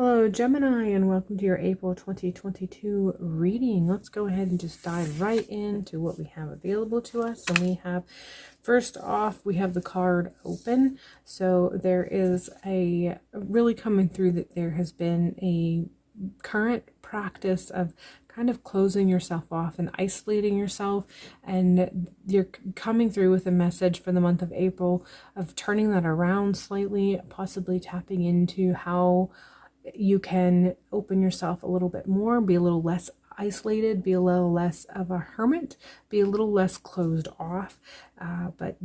Hello, Gemini, and welcome to your April 2022 reading. Let's go ahead and just dive right into what we have available to us. And we have, first off, we have the card open. So there is a really coming through that there has been a current practice of kind of closing yourself off and isolating yourself, and you're coming through with a message for the month of April of turning that around slightly, possibly tapping into how you can open yourself a little bit more, be a little less isolated, be a little less of a hermit, be a little less closed off. But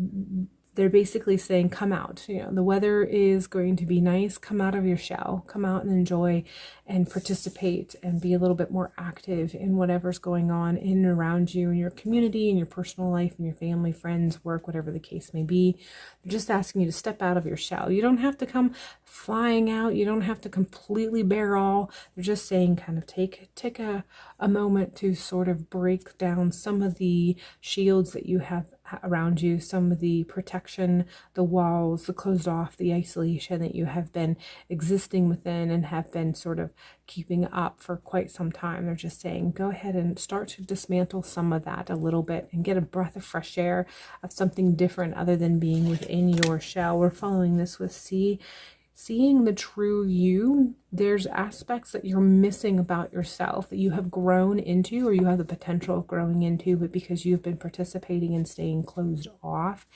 they're basically saying, come out. You know, the weather is going to be nice. Come out of your shell. Come out and enjoy and participate and be a little bit more active in whatever's going on in and around you, in your community, in your personal life, in your family, friends, work, whatever the case may be. They're just asking you to step out of your shell. You don't have to come flying out. You don't have to completely bear all. They're just saying kind of take a moment to sort of break down some of the shields that you have around you, some of the protection, the walls, the closed off, the isolation that you have been existing within and have been sort of keeping up for quite some time. They're just saying, go ahead and start to dismantle some of that a little bit and get a breath of fresh air of something different other than being within your shell. We're following this with seeing the true you. There's aspects that you're missing about yourself that you have grown into, or you have the potential of growing into, but because you've been participating and staying closed off,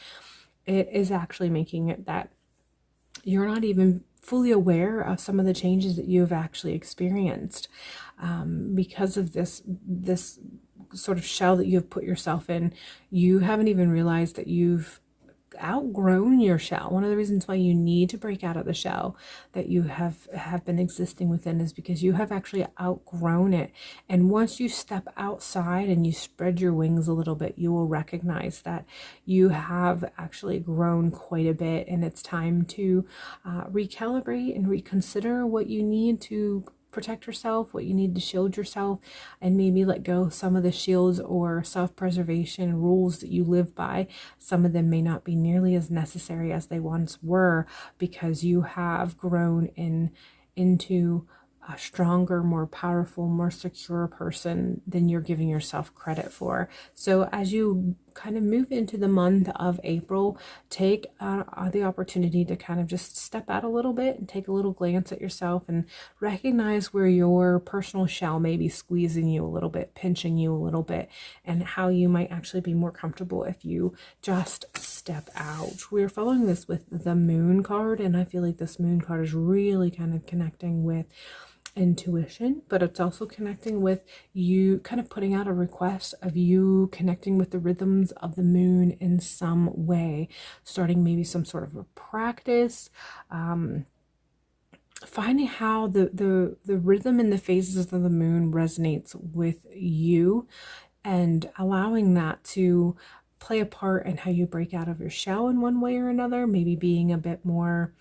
it is actually making it that you're not even fully aware of some of the changes that you have actually experienced because of this sort of shell that you have put yourself in. You haven't even realized that you've outgrown your shell. One of the reasons why you need to break out of the shell that you have been existing within is because you have actually outgrown it. And once you step outside and you spread your wings a little bit, you will recognize that you have actually grown quite a bit, and it's time to recalibrate and reconsider what you need to protect yourself, what you need to shield yourself, and maybe let go of some of the shields or self-preservation rules that you live by. Some of them may not be nearly as necessary as they once were because you have grown into a stronger, more powerful, more secure person than you're giving yourself credit for. So as you kind of move into the month of April, take the opportunity to kind of just step out a little bit and take a little glance at yourself and recognize where your personal shell may be squeezing you a little bit, pinching you a little bit, and how you might actually be more comfortable if you just step out. We're following this with the Moon card, and I feel like this Moon card is really kind of connecting with intuition, but it's also connecting with you kind of putting out a request of you connecting with the rhythms of the moon in some way, starting maybe some sort of a practice, finding how the rhythm and the phases of the moon resonates with you and allowing that to play a part in how you break out of your shell in one way or another, maybe being a bit more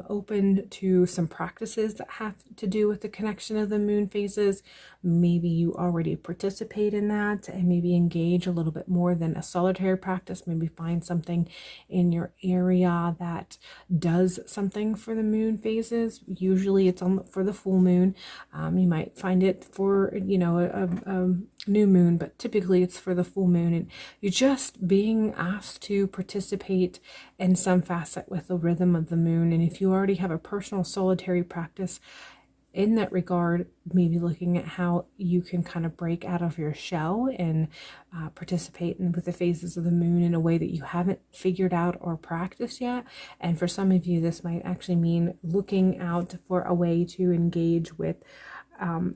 open to some practices that have to do with the connection of the moon phases. Maybe you already participate in that and maybe engage a little bit more than a solitary practice. Maybe find something in your area that does something for the moon phases. Usually it's for the full moon. You might find it for, you know, a new moon, but typically it's for the full moon. And you're just being asked to participate in some facet with the rhythm of the moon. And if you already have a personal solitary practice in that regard, maybe looking at how you can kind of break out of your shell and participate with the phases of the moon in a way that you haven't figured out or practiced yet. And for some of you, this might actually mean looking out for a way to engage with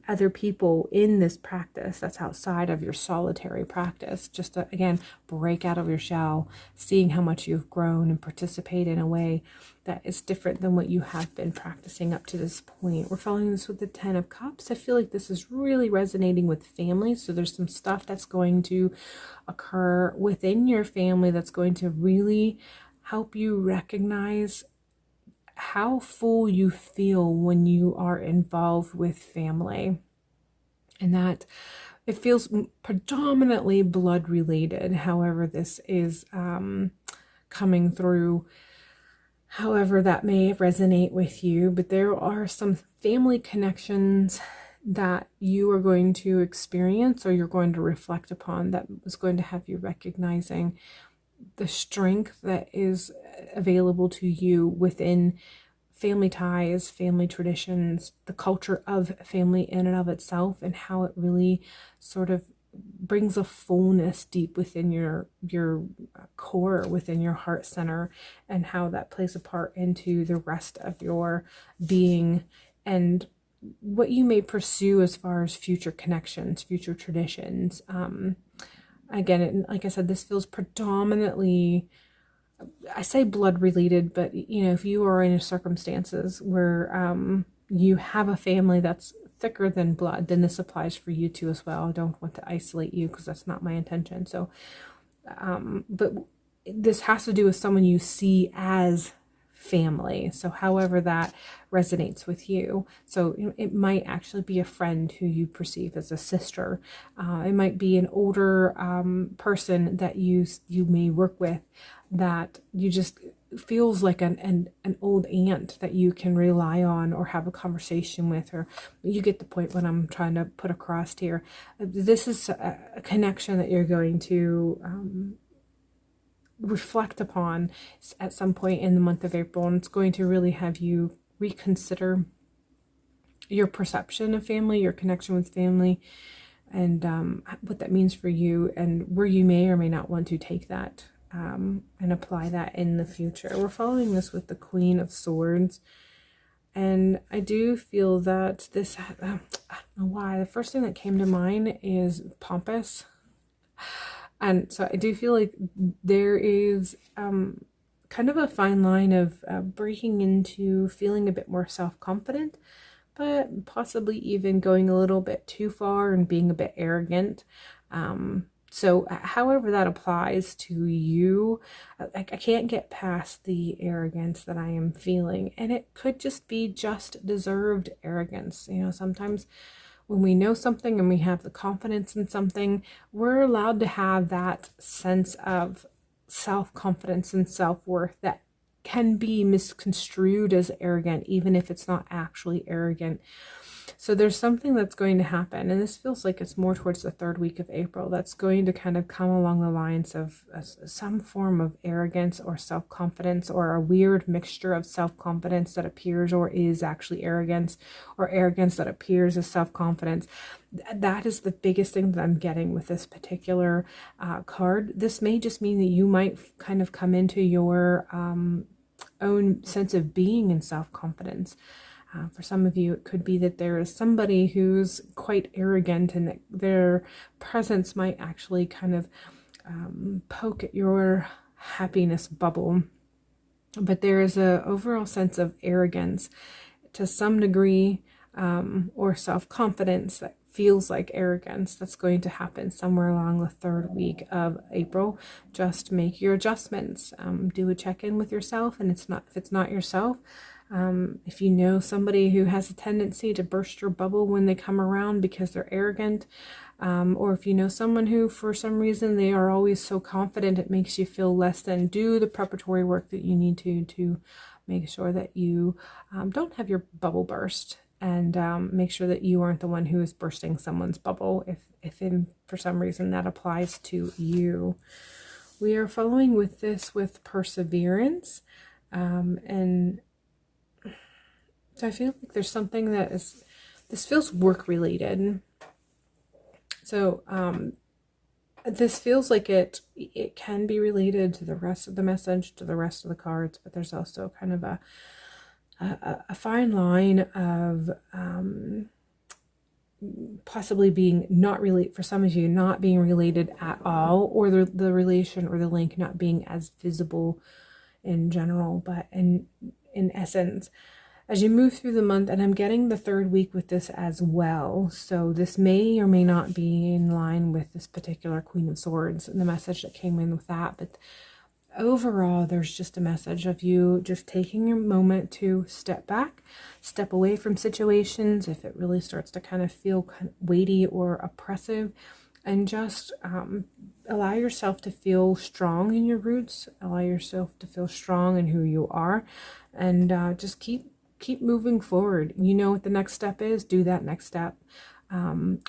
other people in this practice that's outside of your solitary practice, just to, again, break out of your shell, seeing how much you've grown and participate in a way that is different than what you have been practicing up to this point. We're following this with the 10 of Cups. I feel like this is really resonating with family. So there's some stuff that's going to occur within your family that's going to really help you recognize how full you feel when you are involved with family, and that it feels predominantly blood related. However, this is coming through however that may resonate with you, but there are some family connections that you are going to experience or you're going to reflect upon that is going to have you recognizing the strength that is available to you within family ties, family traditions, the culture of family in and of itself, and how it really sort of brings a fullness deep within your core, within your heart center, and how that plays a part into the rest of your being and what you may pursue as far as future connections, future traditions. Again, like I said, this feels predominantly, I say blood related, but you know, if you are in circumstances where you have a family that's thicker than blood, then this applies for you too as well. I don't want to isolate you because that's not my intention. So, but this has to do with someone you see as family. So however that resonates with you. So it might actually be a friend who you perceive as a sister. It might be an older person that you may work with that you just feels like an old aunt that you can rely on or have a conversation with, or you get the point what I'm trying to put across here. This is a connection that you're going to reflect upon at some point in the month of April, and it's going to really have you reconsider your perception of family, your connection with family, and what that means for you, and where you may or may not want to take that and apply that in the future. We're following this with the Queen of Swords, and I do feel that this, I don't know why, the first thing that came to mind is pompous. And so I do feel like there is kind of a fine line of breaking into feeling a bit more self-confident, but possibly even going a little bit too far and being a bit arrogant. So however that applies to you, I can't get past the arrogance that I am feeling. And it could just be just deserved arrogance. You know, sometimes when we know something and we have the confidence in something, we're allowed to have that sense of self-confidence and self-worth that can be misconstrued as arrogant, even if it's not actually arrogant. So there's something that's going to happen, and this feels like it's more towards the third week of April, that's going to kind of come along the lines of some form of arrogance or self-confidence, or a weird mixture of self-confidence that appears or is actually arrogance, or arrogance that appears as self-confidence. That is the biggest thing that I'm getting with this particular card. This may just mean that you might kind of come into your own sense of being in self-confidence. For some of you, it could be that there is somebody who's quite arrogant, and that their presence might actually kind of poke at your happiness bubble. But there is a overall sense of arrogance to some degree, or self-confidence that feels like arrogance that's going to happen somewhere along the third week of April. Just make your adjustments. Do a check-in with yourself, and if it's not yourself, if you know somebody who has a tendency to burst your bubble when they come around because they're arrogant, or if you know someone who for some reason they are always so confident it makes you feel less than, do the preparatory work that you need to make sure that you don't have your bubble burst, and make sure that you aren't the one who is bursting someone's bubble if for some reason that applies to you. We are following with this with perseverance, and so I feel like there's something that is, this feels work related. So this feels like it can be related to the rest of the message, to the rest of the cards, but there's also kind of a fine line of possibly being not related, for some of you, not being related at all, or the relation or the link not being as visible in general, but in essence, as you move through the month, and I'm getting the third week with this as well, so this may or may not be in line with this particular Queen of Swords and the message that came in with that, but overall there's just a message of you just taking a moment to step back, step away from situations if it really starts to kind of feel weighty or oppressive, and just allow yourself to feel strong in your roots, allow yourself to feel strong in who you are, and just keep moving forward. You know what the next step is, do that next step.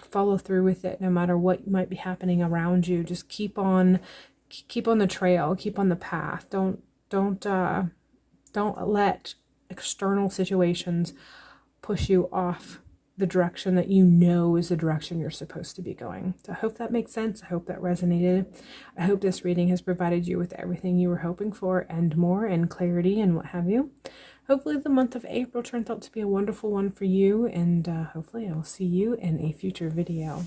Follow through with it, no matter what might be happening around you. Just keep on the trail, keep on the path. Don't let external situations push you off the direction that you know is the direction you're supposed to be going. So I hope that makes sense. I hope that resonated. I hope this reading has provided you with everything you were hoping for and more, and clarity and what have you. Hopefully the month of April turns out to be a wonderful one for you, and hopefully I will see you in a future video.